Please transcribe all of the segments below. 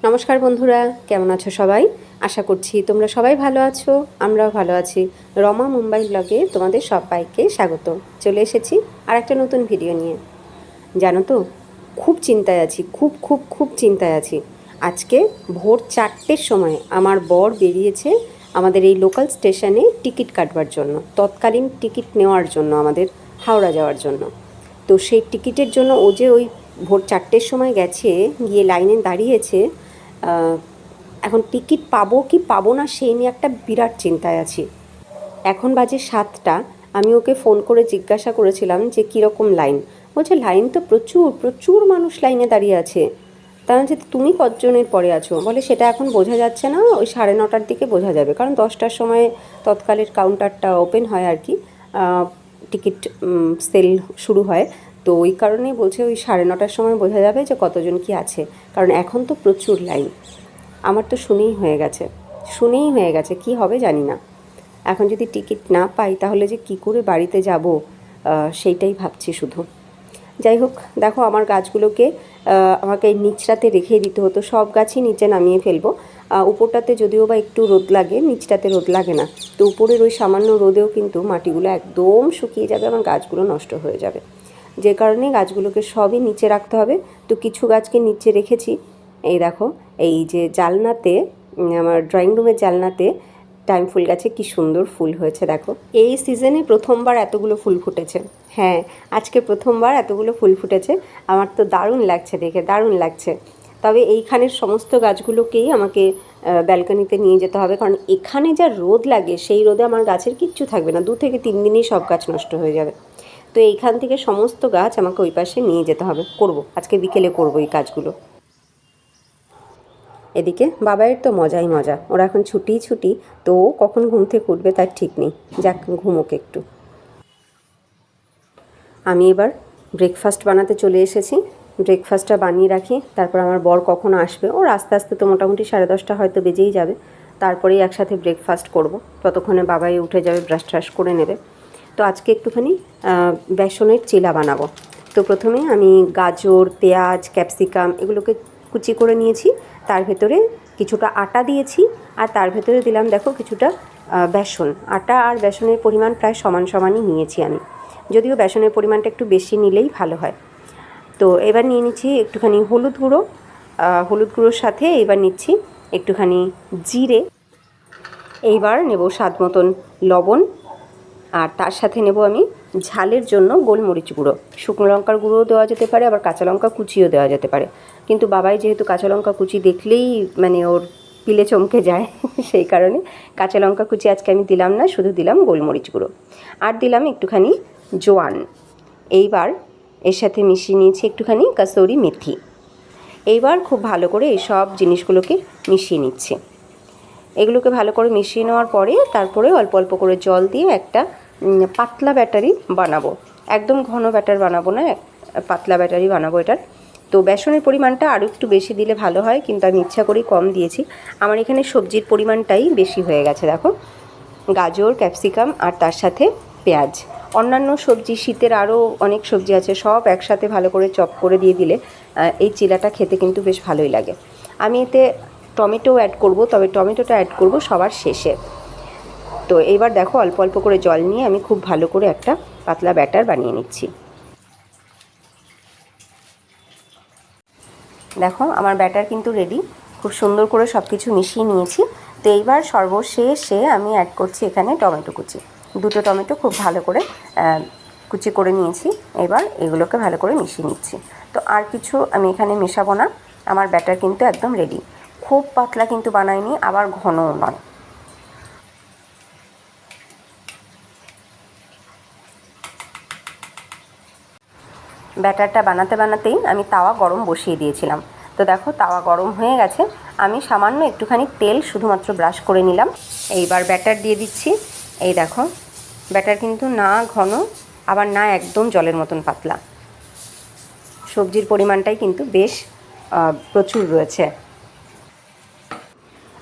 নমস্কার বন্ধুরা, কেমন আছো সবাই? আশা করছি তোমরা সবাই ভালো আছো, আমরাও ভালো আছি। রমা মুম্বাই ব্লগে তোমাদের সবাইকে স্বাগত। চলে এসেছি আর একটা নতুন ভিডিও নিয়ে। জানো তো, খুব চিন্তায় আছি, খুব চিন্তায় আছি। আজকে ভোর 4টের সময় আমার বর বেরিয়েছে আমাদের এই লোকাল স্টেশনে টিকিট কাটবার জন্য, তৎকালীন টিকিট নেওয়ার জন্য, আমাদের হাওড়া যাওয়ার জন্য। তো সেই টিকিটের জন্য ও যে ওই ভোর 4টের সময় গেছে, গিয়ে লাইনে দাঁড়িয়েছে। এখন টিকিট পাবো কি পাবো না সেই নিয়ে একটা বিরাট চিন্তায় আছি। এখন বাজে 7টা। আমি ওকে ফোন করে জিজ্ঞাসা করেছিলাম যে কীরকম লাইন। বলছে লাইন তো প্রচুর মানুষ লাইনে দাঁড়িয়ে আছে। তা হচ্ছে তুমি কতজনের পরে আছো? বলে সেটা এখন বোঝা যাচ্ছে না, ওই 9:30টার দিকে বোঝা যাবে, কারণ 10টার সময় তৎকালের কাউন্টারটা ওপেন হয় আর কি, টিকিট সেল শুরু হয়। তো ওই কারণেই বলছে ওই 9:30টার সময় বোঝা যাবে যে কতজন কি আছে, কারণ এখন তো প্রচুর লাইন। আমার তো শুনেই হয়ে গেছে কি হবে জানি না। এখন যদি টিকিট না পাই তাহলে যে কি করে বাড়িতে যাব, সেইটাই ভাবছি শুধু। যাই হোক, দেখো আমার গাছগুলোকে আমাকে নিচটাতে রেখে দিতে হতো, সব গাছই নিচে নামিয়ে ফেলবো। উপরটাতে যদিও বা একটু রোদ লাগে, নিচটাতে রোদ লাগে না। তো উপরের ওই সামান্য রোদেও কিন্তু মাটিগুলো একদম শুকিয়ে যাবে, আমার গাছগুলো নষ্ট হয়ে যাবে। যে কারণে গাছগুলোকে সবই নিচে রাখতে হবে। তো কিছু গাছকে নিচে রেখেছি। এই দেখো, এই যে জালনাতে, আমার ড্রয়িং রুমের জালনাতে টাইম ফুল গাছে কি সুন্দর ফুল হয়েছে দেখো। এই সিজনে প্রথমবার এতগুলো ফুল ফুটেছে। হ্যাঁ, আজকে প্রথমবার এতগুলো ফুল ফুটেছে। আমার তো দারুণ লাগছে দেখে, দারুণ লাগছে। তবে এইখানের সমস্ত গাছগুলোকেই আমাকে ব্যালকনিতে নিয়ে যেতে হবে, কারণ এখানে যা রোদ লাগে সেই রোদে আমার গাছের কিচ্ছু থাকবে না, 2 থেকে 3 দিনেই সব গাছ নষ্ট হয়ে যাবে। তো এইখান থেকে সমস্ত গাছ আমাকে ওই পাশে নিয়ে যেতে হবে, আজকে বিকেলে করবো এই কাজগুলো। এদিকে বাবাইয়ের তো মজাই মজা, ওরা এখন ছুটি, তো কখন ঘুম থেকে উঠবে তার ঠিক নেই। যাক, ঘুমোক একটু। আমি এবার ব্রেকফাস্ট বানাতে চলে এসেছি। ব্রেকফাস্টটা বানিয়ে রাখি, তারপর আমার বর কখন আসবে, ওর আস্তে আস্তে তো মোটামুটি 10:30 হয়তো বেজেই যাবে। তারপরেই একসাথে ব্রেকফাস্ট করব, ততক্ষণে বাবাই উঠে যাবে, ব্রাশ ট্রাশ করে নেবে। তো আজকে একটুখানি বেসনের চিলা বানাবো। তো প্রথমে আমি গাজর, পেঁয়াজ, ক্যাপসিকাম এগুলোকে কুচি করে নিয়েছি। তার ভেতরে কিছুটা আটা দিয়েছি, আর তার ভেতরে দিলাম দেখো কিছুটা বেসন। আটা আর বেসনের পরিমাণ প্রায় সমানই নিয়েছি আমি, যদিও বেসনের পরিমাণটা একটু বেশি নিলেই ভালো হয়। তো এবার নিয়ে নিচ্ছি একটুখানি হলুদ গুঁড়োর সাথে এবার নিচ্ছি একটুখানি জিরে। এইবার নেব স্বাদ মতন লবণ, আর তার সাথে নেব আমি ঝালের জন্য গোলমরিচ গুঁড়ো। শুকনো লঙ্কার গুঁড়োও দেওয়া যেতে পারে, আবার কাঁচা লঙ্কা কুচিও দেওয়া যেতে পারে, কিন্তু বাবাই যেহেতু কাঁচা লঙ্কা কুচি দেখলেই মানে ওর পিলে চমকে যায় সেই কারণে কাঁচা লঙ্কা কুচি আজকে আমি দিলাম না, শুধু দিলাম গোলমরিচ গুঁড়ো, আর দিলাম একটুখানি জোয়ান। এইবার এর সাথে মিশিয়ে নিয়েছি একটুখানি কাসুরি মেথি। এইবার খুব ভালো করে এই সব জিনিসগুলোকে মিশিয়ে নিচ্ছি। এগুলোকে ভালো করে মিশিয়ে নেওয়ার পরে তারপরে অল্প অল্প করে জল দিয়ে একটা পাতলা ব্যাটারি বানাবো। একদম ঘন ব্যাটার বানাবো না, পাতলা ব্যাটারি বানাবো এটার। তো বেসনের পরিমাণটা আরও একটু বেশি দিলে ভালো হয়, কিন্তু আমি ইচ্ছা করেই কম দিয়েছি। আমার এখানে সবজির পরিমাণটাই বেশি হয়ে গেছে দেখো, গাজর, ক্যাপসিকাম আর তার সাথে পেঁয়াজ। অন্যান্য সবজি, শীতের আরও অনেক সবজি আছে, সব একসাথে ভালো করে চপ করে দিয়ে দিলে এই চিলাটা খেতে কিন্তু বেশ ভালোই লাগে। আমি এতে টমেটো অ্যাড করব, তবে টমেটোটা অ্যাড করব সবার শেষে। তো এইবার দেখো অল্প অল্প করে জল নিয়ে আমি খুব ভালো করে একটা পাতলা ব্যাটার বানিয়ে নিচ্ছি। দেখো আমার ব্যাটার কিন্তু রেডি, খুব সুন্দর করে সব কিছু মিশিয়ে নিয়েছি। তো এইবার সর্বশেষে আমি অ্যাড করছি এখানে টমেটো কুচি। 2টো টমেটো খুব ভালো করে কুচি করে নিয়েছি। এবার এগুলোকে ভালো করে মিশিয়ে নিচ্ছি। তো আর কিছু আমি এখানে মেশাবো না, আমার ব্যাটার কিন্তু একদম রেডি। খুব পাতলা কিন্তু বানাইনি, আবার ঘনও নয়। ব্যাটারটা বানাতেই আমি তাওয়া গরম বসিয়ে দিয়েছিলাম। তো দেখো তাওয়া গরম হয়ে গেছে, আমি সামান্য একটুখানি তেল শুধুমাত্র ব্রাশ করে নিলাম। এইবার ব্যাটার দিয়ে দিচ্ছি। এই দেখো ব্যাটার কিন্তু না ঘন, আবার না একদম জলের মতন পাতলা। সবজির পরিমাণটাই কিন্তু বেশ প্রচুর রয়েছে।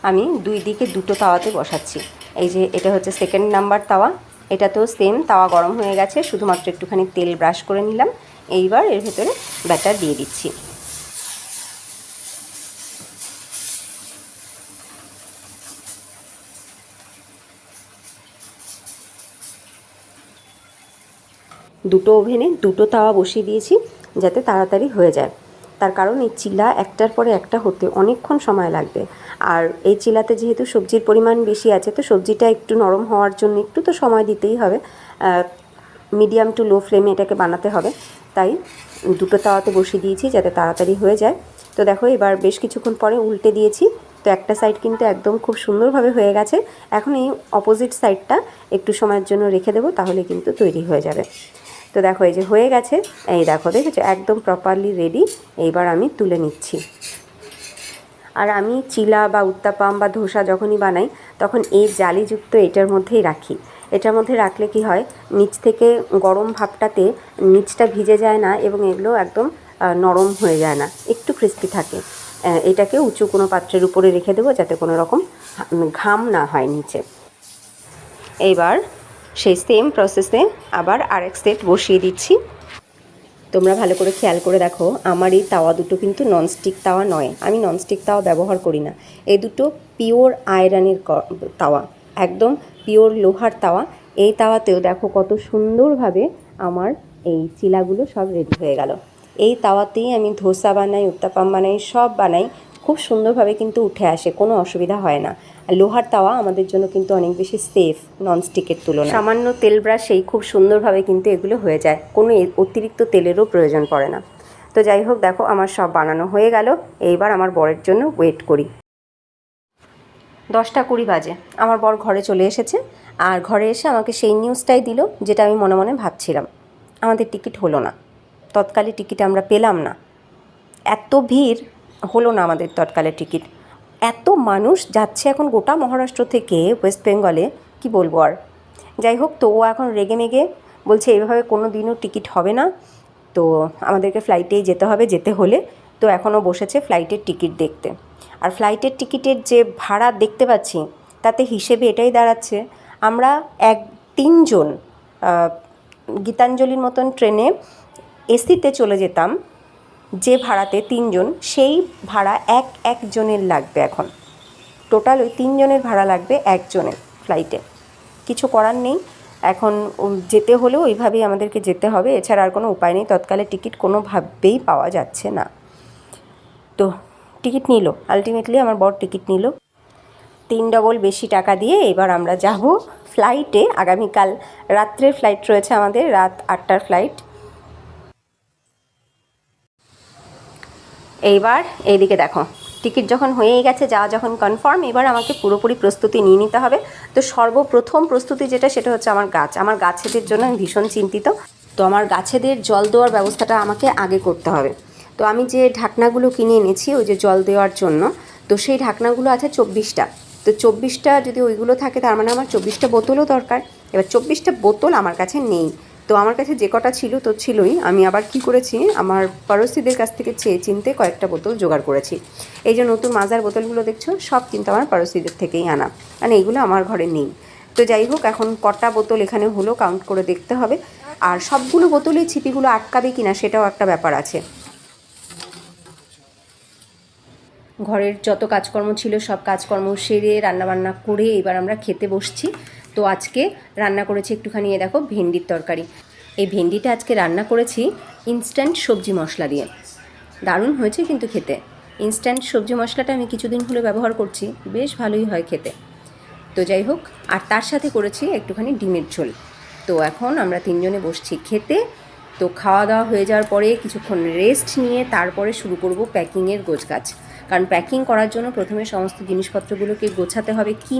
আমি 2 দিকে 2টো তাওয়াতে বসাচ্ছি। এই যে এটা হচ্ছে 2nd নাম্বার তাওয়া, এটাতেও সেম তাওয়া গরম হয়ে গেছে, শুধুমাত্র একটুখানি তেল ব্রাশ করে নিলাম। এইবার এর ভেতরে ব্যাটার দিয়ে দিচ্ছি। দুটো ওভেনে দুটো তাওয়া বসিয়ে দিয়েছি যাতে তাড়াতাড়ি হয়ে যায়। তার কারণ এই চিলা একটার পরে একটা হতে অনেকক্ষণ সময় লাগবে। আর এই চিলাতে যেহেতু সবজির পরিমাণ বেশি আছে, তো সবজিটা একটু নরম হওয়ার জন্য একটু তো সময় দিতেই হবে। মিডিয়াম টু লো ফ্লেমে এটাকে বানাতে হবে, তাই দুটো তাওয়াতে বসিয়ে দিয়েছি যাতে তাড়াতাড়ি হয়ে যায়। তো দেখো এবার বেশ কিছুক্ষণ পরে উল্টে দিয়েছি, তো একটা সাইড কিন্তু একদম খুব সুন্দরভাবে হয়ে গেছে। এখন এই অপোজিট সাইডটা একটু সময়ের জন্য রেখে দেবো, তাহলে কিন্তু তৈরি হয়ে যাবে। তো দেখো এই যে হয়ে গেছে, এই দেখো দেখেছো একদম প্রপারলি রেডি। এইবার আমি তুলে নিচ্ছি। আর আমি চিলা বা উত্তাপাম বা ধোসা যখনই বানাই তখন এই জালিযুক্ত এটার মধ্যেই রাখি। এটার মধ্যে রাখলে কি হয়, নিচ থেকে গরম ভাবটাতে নিচটা ভিজে যায় না এবং এগুলো একদম নরম হয়ে যায় না, একটু ক্রিস্পি থাকে। এটাকে উঁচু কোনো পাত্রের উপরে রেখে দেবো যাতে কোনো রকম ঘাম না হয় নিচে। এইবার সেই সেম প্রসেসে আবার আরেক সেট বসিয়ে দিচ্ছি। তোমরা ভালো করে খেয়াল করে দেখো, আমার এই তাওয়া দুটো কিন্তু ননস্টিক তাওয়া নয়, আমি ননস্টিক তাওয়া ব্যবহার করি না। এই দুটো পিওর আয়রনের তাওয়া, একদম পিওর লোহার তাওয়া। এই তাওয়াতেও দেখো কত সুন্দরভাবে আমার এই চিলাগুলো সব রেডি হয়ে গেল। এই তাওয়াতেই আমি ধোসা বানাই, উত্তাপাম বানাই, সব বানাই, খুব সুন্দরভাবে কিন্তু উঠে আসে, কোনো অসুবিধা হয় না। লোহার তাওয়া আমাদের জন্য কিন্তু অনেক বেশি সেফ ননস্টিকের তুলনায়। সামান্য তেল ব্রাশেই খুব সুন্দরভাবে কিন্তু এগুলো হয়ে যায়, কোনো অতিরিক্ত তেলেরও প্রয়োজন পড়ে না। তো যাই হোক, দেখো আমার সব বানানো হয়ে গেল। এইবার আমার বরের জন্য ওয়েট করি। 10টা 20 বাজে আমার বর ঘরে চলে এসেছে, আর ঘরে এসে আমাকে সেই নিউজটাই দিল যেটা আমি মনে মনে ভাবছিলাম। আমাদের টিকিট হলো না, তৎকালে টিকিট আমরা পেলাম না। এত ভিড়, হলো না আমাদের তৎকালে টিকিট। এত মানুষ যাচ্ছে এখন গোটা মহারাষ্ট্র থেকে ওয়েস্ট বেঙ্গলে, কি বলবো আর। যাই হোক, তো ও এখন রেগে মেগে বলছে এইভাবে কোনো দিনও টিকিট হবে না, তো আমাদেরকে ফ্লাইটেই যেতে হবে। যেতে হলে তো এখনও বসেছে ফ্লাইটের টিকিট দেখতে। আর ফ্লাইটের টিকিটের যে ভাড়া দেখতে পাচ্ছি, তাতে হিসেবে এটাই দাঁড়াচ্ছে আমরা 3জন গীতাঞ্জলির মতন ট্রেনে এসিতে চলে যেতাম, যে ভাড়াতে 3জন, সেই ভাড়া একজনের লাগবে এখন। টোটাল ওই 3জনের ভাড়া লাগবে একজনের ফ্লাইটে। কিছু করার নেই, এখন যেতে হলেও ওইভাবেই আমাদেরকে যেতে হবে, এছাড়া আর কোনো উপায় নেই। তৎকালে টিকিট কোনোভাবেই পাওয়া যাচ্ছে না। তো টিকিট নিল, আলটিমেটলি আমার বর টিকিট নিল 3 ডবল বেশি টাকা দিয়ে। এবার আমরা যাব ফ্লাইটে। আগামীকাল রাত্রের ফ্লাইট রয়েছে আমাদের, রাত 8টার ফ্লাইট। এইবার এইদিকে দেখো, টিকিট যখন হয়েই গেছে, যাওয়া যখন কনফার্ম, এবার আমাকে পুরোপুরি প্রস্তুতি নিয়ে নিতে হবে। তো সর্বপ্রথম প্রস্তুতি যেটা, সেটা হচ্ছে আমার গাছেদের জন্য আমি ভীষণ চিন্তিত। তো আমার গাছেদের জল দেওয়ার ব্যবস্থাটা আমাকে আগে করতে হবে। তো আমি যে ঢাকনাগুলো কিনে এনেছি ওই যে জল দেওয়ার জন্য, তো সেই ঢাকনাগুলো আছে 24টা। তো 24টা যদি ওইগুলো থাকে, তার মানে আমার 24টা বোতলও দরকার। এবার 24টা বোতল আমার কাছে নেই। তো আমার কাছে যে কটা ছিল তো ছিলই, আমি আবার কি করেছি, আমার পড়োশিদের কাছ থেকে চেয়ে চিনতে কয়েকটা বোতল জোগাড় করেছি। এই যে নতুন মাজার বোতলগুলো দেখছো, সব কিন্তু আমার পড়োশিদের থেকেই আনা, মানে এইগুলো আমার ঘরে নেই। তো যাই হোক, এখন কটা বোতল এখানে হলো কাউন্ট করে দেখতে হবে। আর সবগুলো বোতলেই ছিপিগুলো আটকাবে কিনা সেটাও একটা ব্যাপার আছে। ঘরের যত কাজকর্ম ছিল সব কাজকর্ম সেরে রান্নাবান্না করে এবার আমরা খেতে বসছি। তো আজকে রান্না করেছি একটুখানি, দেখো ভেন্ডির তরকারি। এই ভেন্ডিটা আজকে রান্না করেছি ইনস্ট্যান্ট সবজি মশলা দিয়ে, দারুণ হয়েছে কিন্তু খেতে। ইনস্ট্যান্ট সবজি মশলাটা আমি কিছুদিন হলো ব্যবহার করছি, বেশ ভালোই হয় খেতে। তো যাই হোক, আর তার সাথে করেছি একটুখানি ডিমের ঝোল। তো এখন আমরা 3জনে বসছি খেতে। তো খাওয়া দাওয়া হয়ে যাওয়ার পরে কিছুক্ষণ রেস্ট নিয়ে তারপরে শুরু করব প্যাকিংয়ের গোছগাছ। কারণ প্যাকিং করার জন্য প্রথমে সমস্ত জিনিসপত্রগুলোকে গোছাতে হবে, কি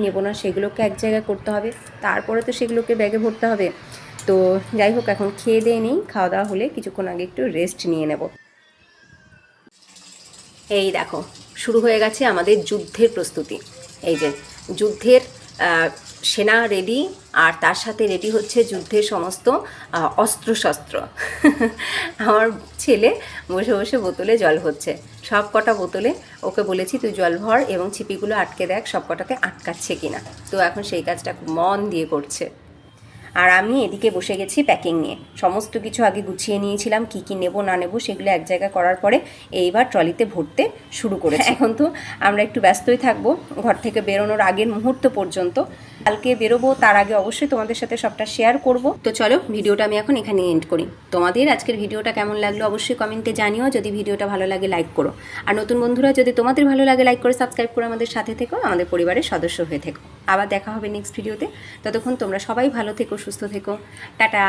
নেব না সেগুলোকে এক জায়গায় করতে হবে, তারপরে তো সেগুলোকে ব্যাগে ভরতে হবে। তো যাই হোক, এখন খেয়ে দিয়ে নিই, খাওয়া দাওয়া হলে কিছুক্ষণ আগে একটু রেস্ট নিয়ে নেব। এই দেখো, শুরু হয়ে গেছে আমাদের যুদ্ধের প্রস্তুতি। এই যে যুদ্ধের সেনা রেডি, আর তার সাথে রেডি হচ্ছে যুদ্ধের সমস্ত অস্ত্রশস্ত্র। আমার ছেলে বসে বসে বোতলে জল ভরছে, সব কটা বোতলে ওকে বলেছি তুই জল ভর এবং ছিপিগুলো আটকে দেখ সব কটাতে আটকাচ্ছে কিনা। তো এখন সেই কাজটা মন দিয়ে করছে। আর আমি এদিকে বসে গেছি প্যাকিং নিয়ে। সমস্ত কিছু আগে গুছিয়ে নিয়েছিলাম, কি কি নেব না নেব সেগুলো এক জায়গায় করার পরে এইবার ট্রলিতে ভরতে শুরু করেছি। এখন তো আমরা একটু ব্যস্তই থাকবো ঘর থেকে বেরোনোর আগের মুহূর্ত পর্যন্ত। কালকে বেরোবো, তার আগে অবশ্যই তোমাদের সাথে সবটা শেয়ার করব। তো চলো ভিডিওটা আমি এখন এখানে এন্ড করি। তোমাদের আজকের ভিডিওটা কেমন লাগলো অবশ্যই কমেন্টে জানিও। যদি ভিডিওটা ভালো লাগে লাইক করো, আর নতুন বন্ধুরা যদি তোমাদের ভালো লাগে লাইক করে সাবস্ক্রাইব করে আমাদের সাথে থেকো, আমাদের পরিবারের সদস্য হয়ে থেকো। আবার দেখা হবে নেক্সট ভিডিওতে। ততক্ষণ তোমরা সবাই ভালো থেকো, সুস্থ থেকো। টাটা।